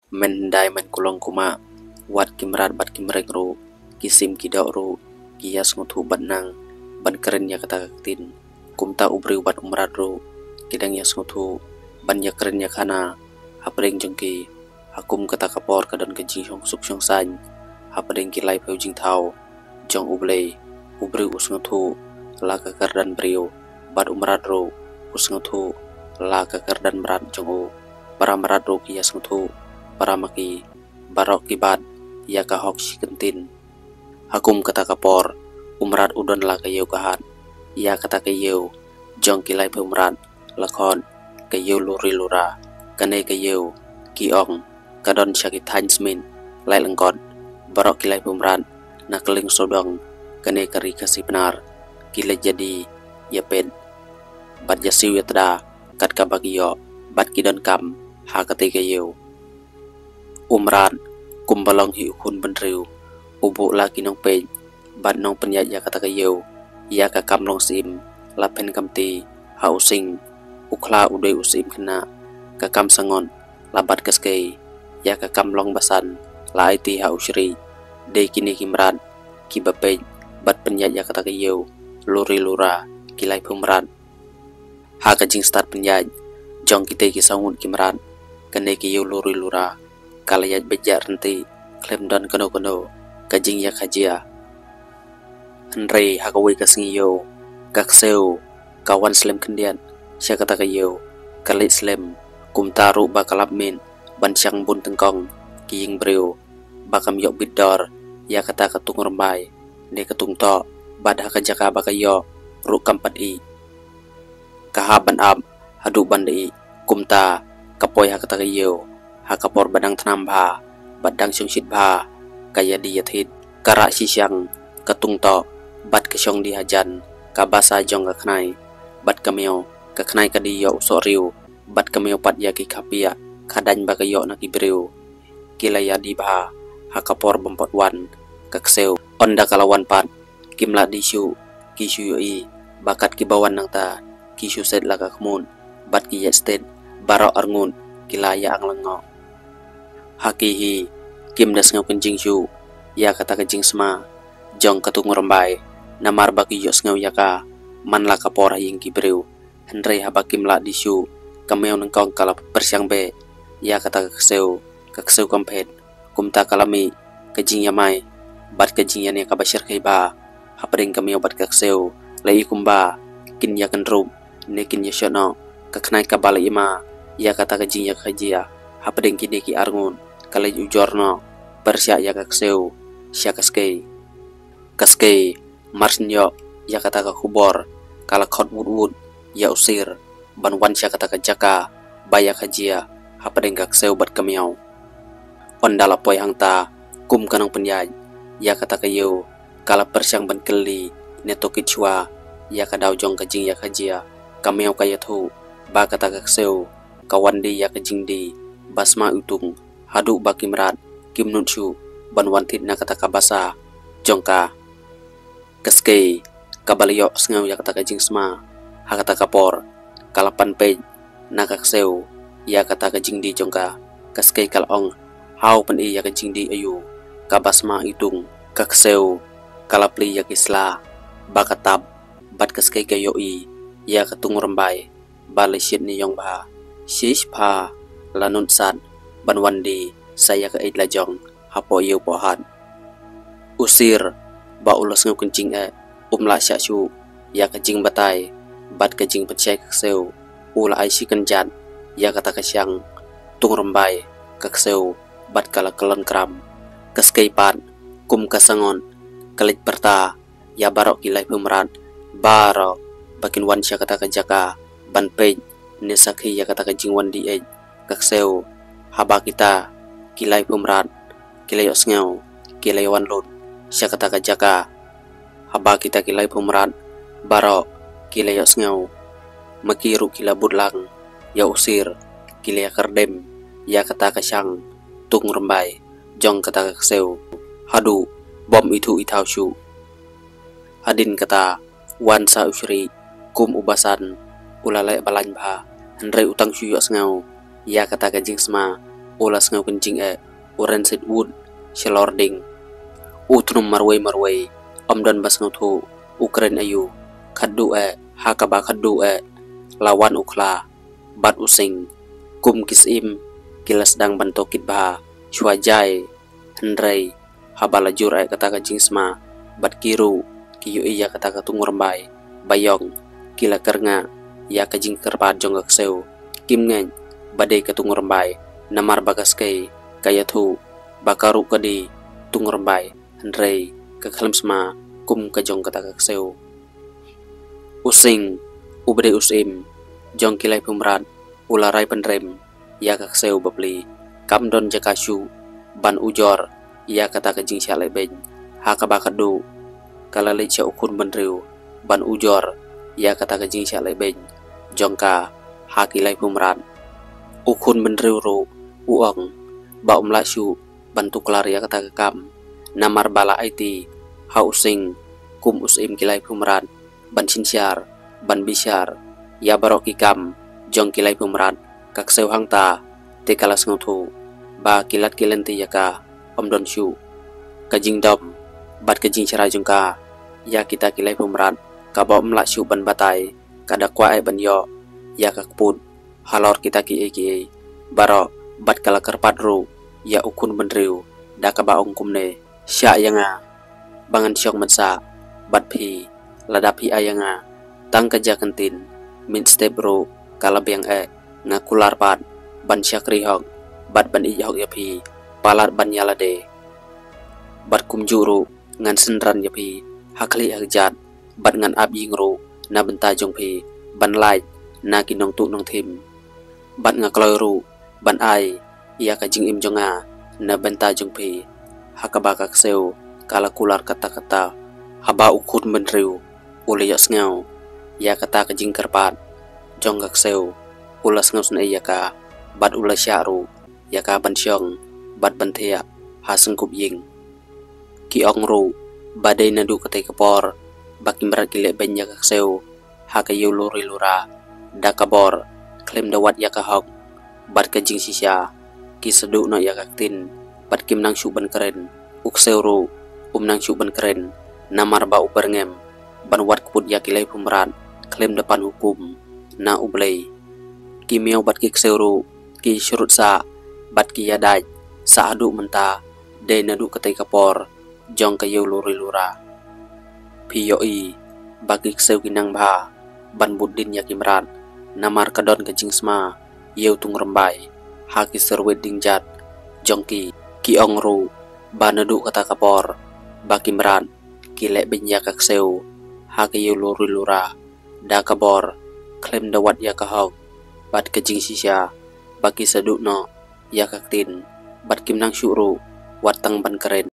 Mendai men kulong kuma wat kimrat bat kimreng ru kisim kidok ru kias ngutu bat nang ban keren ya kata tin kumta ubri bat umrat ru kidang ya ngutu ban ya keren ya kana hapreng jengki hakum kata kapor kadon keji hong suk song san hapreng kilai peu jing thau jong ubri us ngutu la ka kardan brio bat umrat ru us ngutu la ka kardan merat jong u para merat ru kias ngutu para maki barok kibat ya kahok sikentin hakum kata kapor umrat udon la kayu kahat ya kata kayu jong kilai pemrat lakon kayu luri lura kane kayu kiong kadon syakit hansmin lai lengkot barok kilai pemrat nakling sodong kane kari kasih benar kilai jadi ya ped bat jasiu ya tada kat kabagiyo bat kidon kam ha kate kayu umrat kumbalong hi ukun benriu ubu laki nong pej bat nong penyat ya kata kayu ya ka kamlong sim lapen kamti ha using ukla udai usim kena ka kam sangon labat kaskei ya ka kamlong basan la iti ha usri de kini kimrat ki bapej bat penyat ya kata kayu luri lura kilai pumrat ha ka jing start penyat jong kite ki sangun kimrat kene ki luri lura kalayat beja renti klem dan kono kajing ya kajia Henry hakawi kasingiyo kakseu kawan slem kendian sya kata kayo kalit slem kumtaru bakalap min ban syang bun tengkong kiying breu bakam yok bidor ya kata katung rembai ne katung to bad hakajaka bakayo ru kampat i kahaban ab hadu bandai kumta kapoy hakata kayo hakapor badang tanam bha badang sungsit bha kaya diyathit kara sisyang katung to bat kesyong dihajan kabasa jong kaknai bat kameo kaknai kadiyo usoriu bat kameo pat yaki kapia kadany bakayo nakibreu kilaya di bha hakapor bempot wan kakseu onda kalawan pat kimla disu kisu yoi bakat kibawan nang ta kisu set laka kemun bat kiyat sted barok arngun kilaya ang lengo hakihi kim das ngau kencing syu ya kata kencing sema jong katung rembai namar baki yos ngau yaka man la kapora ying kibreu henry habakim la disu kameo nengkong kala persyang be ya kata kakseu kampet kumta kalami kejing yamai bat kejing yani kabashir kaiba hapring kameo bat kakseu lai kumba kin ya kenrum ne kin ya shono kaknai kabala ima ya kata kejing ya kajia hapring kini ki arngun kalai ujorno persya ya kakseu sya kaskei marsnyo ya kata ka kubor kala khot wud ya usir banwan sya kata ka jaka baya kajia hapadeng kakseu bat kamiau ondala poy hangta kum kanang penyaj ya kata kayu kala persyang ban keli netokit chua ya kadau jong kajing ya kajia kamiau kaya thu ba kata kakseu kawandi ya kajing di basma utung hadu bakimrat kimnunchu banwan tit na kata kabasa jongka kaskei kabalyo sngau ya kata kajing sma hakata kapor kalapan pej na kakseu ya kata kajing di jongka kaskei kalong hau pen i ya kajing di ayu kabasma itung kakseu kalapli ya kisla bakatab bat kaskei kayo i ya katung rembai balishit ni yong ba shish pa lanun sat banwandi saya ke idlajong hapo yu pohat usir ba ulos ngau kencing umla syasu ya kajing batai bat kajing pecai kakseu ula aisi kenjat ya kata kasyang tung rembai kakseu bat kala kelon kram kaskei pat kum kasangon kalit perta ya barok kilai pemrat barok bakin wan sya kata kajaka ban pej nesakhi ya kata kajing wan di kakseu haba kita kilai pemrat kilai osngau kilai wan lot sya kata kajaka haba kita kilai pemrat barok kilai osngau makiru kila budlang ya usir kilai kardem ya kata kasyang tung rembai jong kata kakseu hadu bom itu itau syu hadin kata wan sa usri kum ubasan ulalai balany bha henry utang syu yos ngau ya kata kajing sma ulas ngau kencing uren sit wood shelording utrum marway omdan bas ngau thu ukren ayu khaddu hakaba khaddu lawan ukla bat using kum kisim kilas dang bantokit ba chwajai hendrai habalajur kata kencing sma bat kiru kiyu iya kata katungur bai bayong kila kernga ya kajing kerpat jong seu kim ngen badai katungur bai namar bagas kai kaya thu bakaru kadi tungur bai hendrai kekalem sma kum kajong kata seu using ubre usim jong kilai pumrat ularai penrem ya seu babli kam don jakashu ban ujor ya kata kajing syalai ben hakabakadu kala lecha ukun benriu ban ujor ya kata kajing syalai ben jongka hakilai pumrat ukun benriu ru uang ba umlashu bantu kelar ya kata kam namar bala IT hausing kum usim kilai pumrat ban sinsyar ban bisyar ya baroki kam jong kilai pumrat kak seu hangta te kalas ngotu ba kilat kilenti yaka omdon shu kajing dom bat kajing cara jongka ya kita kilai pumrat kaba umla shu ban batai kada kwa ban yo ya kakput halor kita ki baro bat kala kerpat ru ya ukun benriu da kaba ongkumne sya yanga bangan syok mensa bat phi ladapi ayanga tang kaja kentin min step ru kala biang ngakular pat ban syakri hok bat ban ijok ya phi palat ban yalade bat kumjuru ngan senran ya phi hakli agjat bat ngan ab yingru na benta jong phi ban lai na kinong tu nong thim bat ngakloy ru ban ai ia kajing im jonga na benta jong phi hakabaka seu kala kular kata-kata haba ukun benriu ule yos ngau ya kata kajing kerpat jong gak seu ulas ngau sna iya ka bat ulas syaru ya ka ban syong bat benthia haseng kup ying ki ong ru badai nadu katai kapor bakim berat gile benya kak seu hakayu luri lura da kabor klaim dawat ya kahok bat kajing sisya ki sedu no ya kaktin bat kim nang syuban keren uk seu ru nang syuban keren namar ba uberngem ban wat kuput ya kilai pumrat klaim depan hukum na ublei ki miau bat ki seu ru ki syurut sa bat ki yadaj sa adu menta de nadu katai kapor jong kayu luri lura piyoi bagi seu kinang ba ban budin ya kimrat namar kadon kajing sma yeu tung rembai haki serwet dingjat jongki ki ongru banadu kata kapor baki merat kilek benya kak seu haki yeu luri lura da kabor klaim dawat ya kahok bat kajing sisya baki seduk no ya kaktin bat kim nang syuru watang ban keren